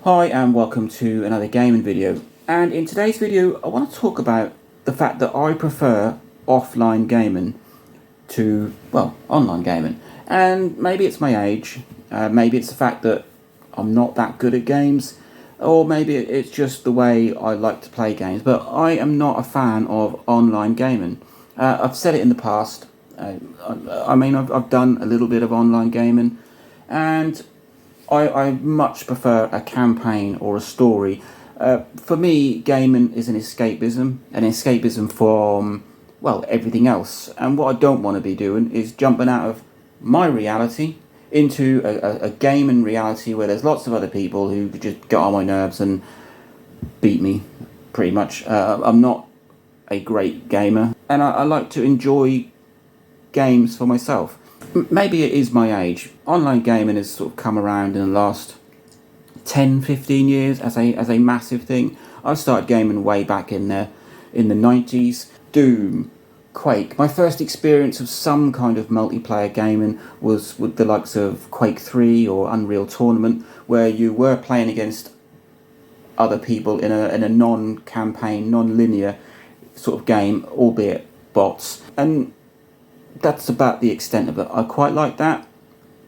Hi and welcome to another gaming video, and in today's video I want to talk about the fact that I prefer offline gaming to, well, online gaming. And maybe it's my age, maybe it's the fact that I'm not that good at games, or maybe it's just the way I like to play games, but I am not a fan of online gaming. I've said it in the past. I've done a little bit of online gaming, and I much prefer a campaign or a story. For me, gaming is an escapism from, well, everything else. And what I don't want to be doing is jumping out of my reality into a gaming reality where there's lots of other people who just get on my nerves and beat me, pretty much. I'm not a great gamer, and I like to enjoy games for myself. Maybe it is my age. Online gaming has sort of come around in the last 10-15 years as a massive thing. I started gaming way back in the 90s. Doom, Quake. My first experience of some kind of multiplayer gaming was with the likes of Quake 3 or Unreal Tournament, where you were playing against other people in a non-campaign, non-linear sort of game, albeit bots. And that's about the extent of it. I quite like that,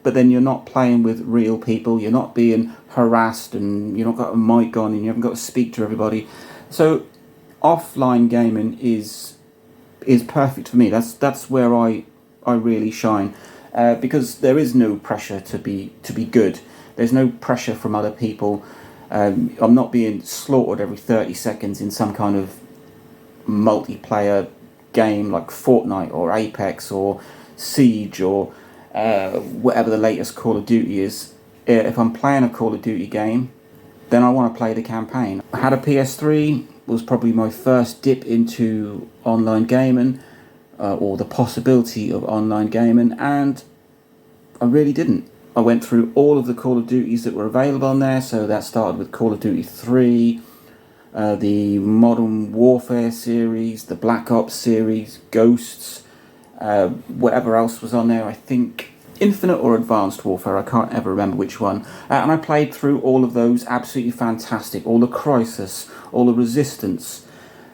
but then you're not playing with real people, you're not being harassed, and you've not got a mic on, and you haven't got to speak to everybody. So offline gaming is perfect for me. That's where I really shine, because there is no pressure to be good. There's no pressure from other people. I'm not being slaughtered every 30 seconds in some kind of multiplayer game like Fortnite or Apex or Siege or whatever the latest Call of Duty is. If I'm playing a Call of Duty game, then I want to play the campaign. I had a PS3, was probably my first dip into online gaming, or the possibility of online gaming, and I really didn't. I went through all of the Call of Duties that were available on there, so that started with Call of Duty 3, the Modern Warfare series, the Black Ops series, Ghosts, whatever else was on there. I think Infinite or Advanced Warfare, I can't ever remember which one. And I played through all of those, absolutely fantastic. All the Crisis, all the Resistance,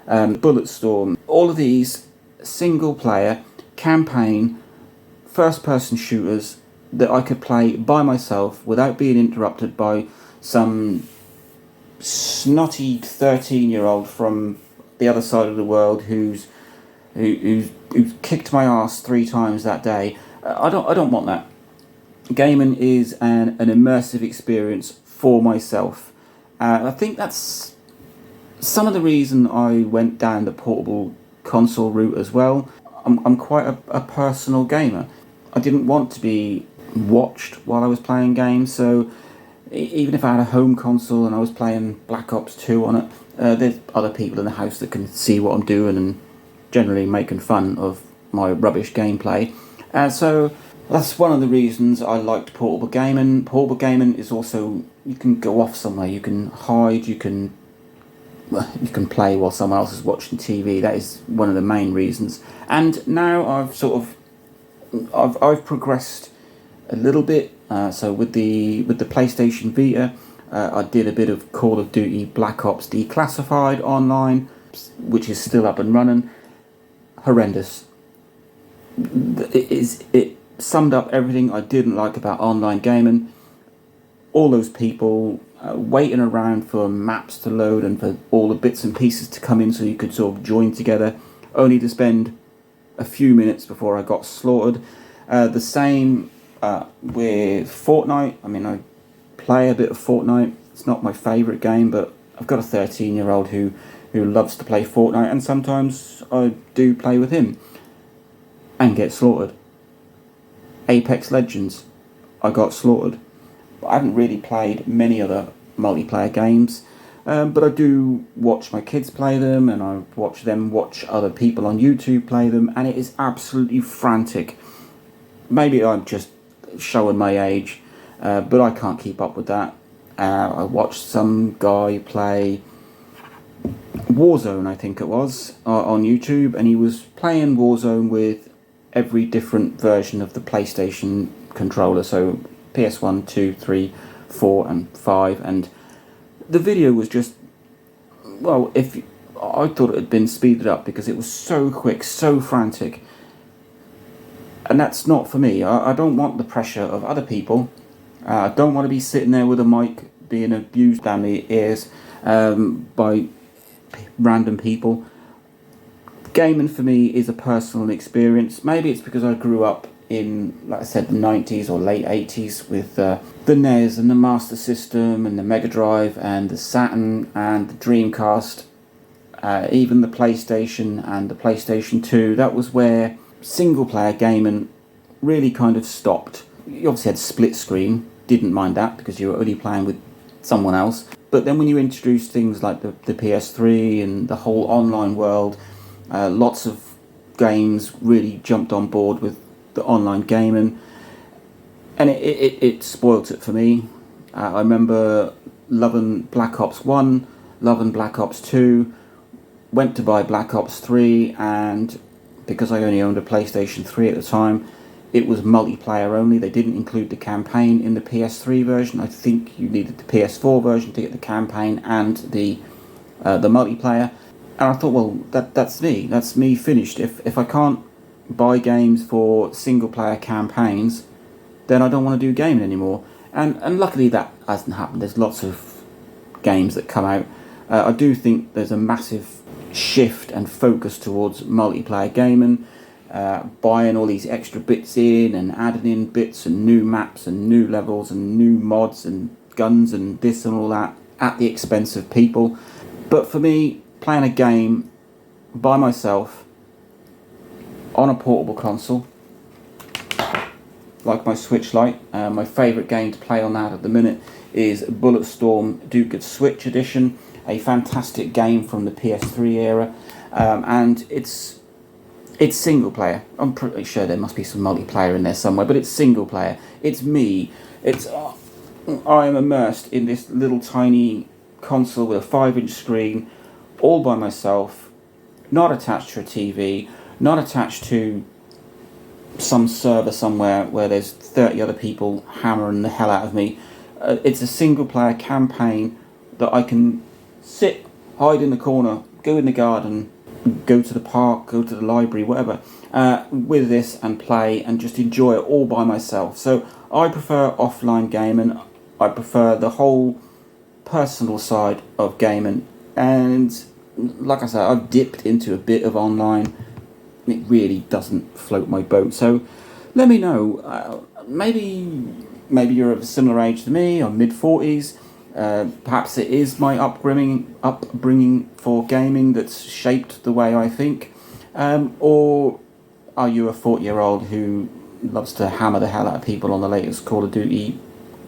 Bulletstorm, all of these single player, campaign, first person shooters that I could play by myself without being interrupted by some snotty 13-year-old from the other side of the world who's kicked my ass 3 times that day. I don't want that. Gaming is an immersive experience for myself. I think that's some of the reason I went down the portable console route as well. I'm quite a personal gamer. I didn't want to be watched while I was playing games, so even if I had a home console and I was playing Black Ops 2 on it, there's other people in the house that can see what I'm doing and generally making fun of my rubbish gameplay. So that's one of the reasons I liked portable gaming. Portable gaming is also, you can go off somewhere, you can hide, you can play while someone else is watching TV. That is one of the main reasons. And now I've progressed a little bit. So with the PlayStation Vita, I did a bit of Call of Duty Black Ops Declassified online, which is still up and running. Horrendous. It summed up everything I didn't like about online gaming. All those people waiting around for maps to load and for all the bits and pieces to come in so you could sort of join together, only to spend a few minutes before I got slaughtered. The same with Fortnite. I mean, I play a bit of Fortnite. It's not my favourite game, but I've got a 13-year-old who loves to play Fortnite, and sometimes I do play with him and get slaughtered. Apex Legends, I got slaughtered. I haven't really played many other multiplayer games, but I do watch my kids play them, and I watch them watch other people on YouTube play them, and it is absolutely frantic. Maybe I'm just showing my age, but I can't keep up with that. I watched some guy play Warzone, I think it was, on YouTube, and he was playing Warzone with every different version of the PlayStation controller, so PS1, 2, 3, 4 and 5, and the video was just, well, if I thought it had been speeded up because it was so quick, so frantic, and that's not for me. I don't want the pressure of other people. I don't want to be sitting there with a mic being abused down the ears by random people. Gaming for me is a personal experience. Maybe it's because I grew up in, like I said, the 90s or late 80s with the NES and the Master System and the Mega Drive and the Saturn and the Dreamcast, even the PlayStation and the PlayStation 2. That was where single player gaming really kind of stopped. You obviously had split screen, didn't mind that because you were only playing with someone else. But then when you introduce things like the PS3 and the whole online world, lots of games really jumped on board with the online gaming, and it spoilt it for me. I remember loving Black Ops 1, loving Black Ops 2, went to buy Black Ops 3, and because I only owned a PlayStation 3 at the time, it was multiplayer only. They didn't include the campaign in the PS3 version. I think you needed the PS4 version to get the campaign and the multiplayer. And I thought, well, that's me finished. If I can't buy games for single player campaigns, then I don't want to do gaming anymore. And luckily that hasn't happened. There's lots of games that come out. I do think there's a massive shift and focus towards multiplayer gaming, buying all these extra bits in and adding in bits and new maps and new levels and new mods and guns and this and all that at the expense of people. But for me, playing a game by myself on a portable console like my Switch Lite, my favourite game to play on that at the minute is Bulletstorm Duke of Switch Edition, a fantastic game from the PS3 era, and it's single player. I'm pretty sure there must be some multiplayer in there somewhere, but it's single player. It's me. I am immersed in this little tiny console with a 5-inch screen, all by myself, not attached to a TV, not attached to some server somewhere where there's 30 other people hammering the hell out of me. It's a single player campaign that I can sit, hide in the corner, go in the garden, go to the park, go to the library, whatever, with this and play and just enjoy it all by myself. So I prefer offline gaming. I prefer the whole personal side of gaming, and like I said, I've dipped into a bit of online. It really doesn't float my boat. So let me know. Maybe you're of a similar age to me, or mid-40s. Perhaps it is my upbringing for gaming that's shaped the way I think. Or are you a 40-year-old who loves to hammer the hell out of people on the latest Call of Duty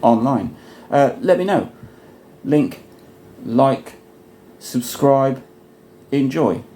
online? Let me know. Link, like, subscribe, enjoy.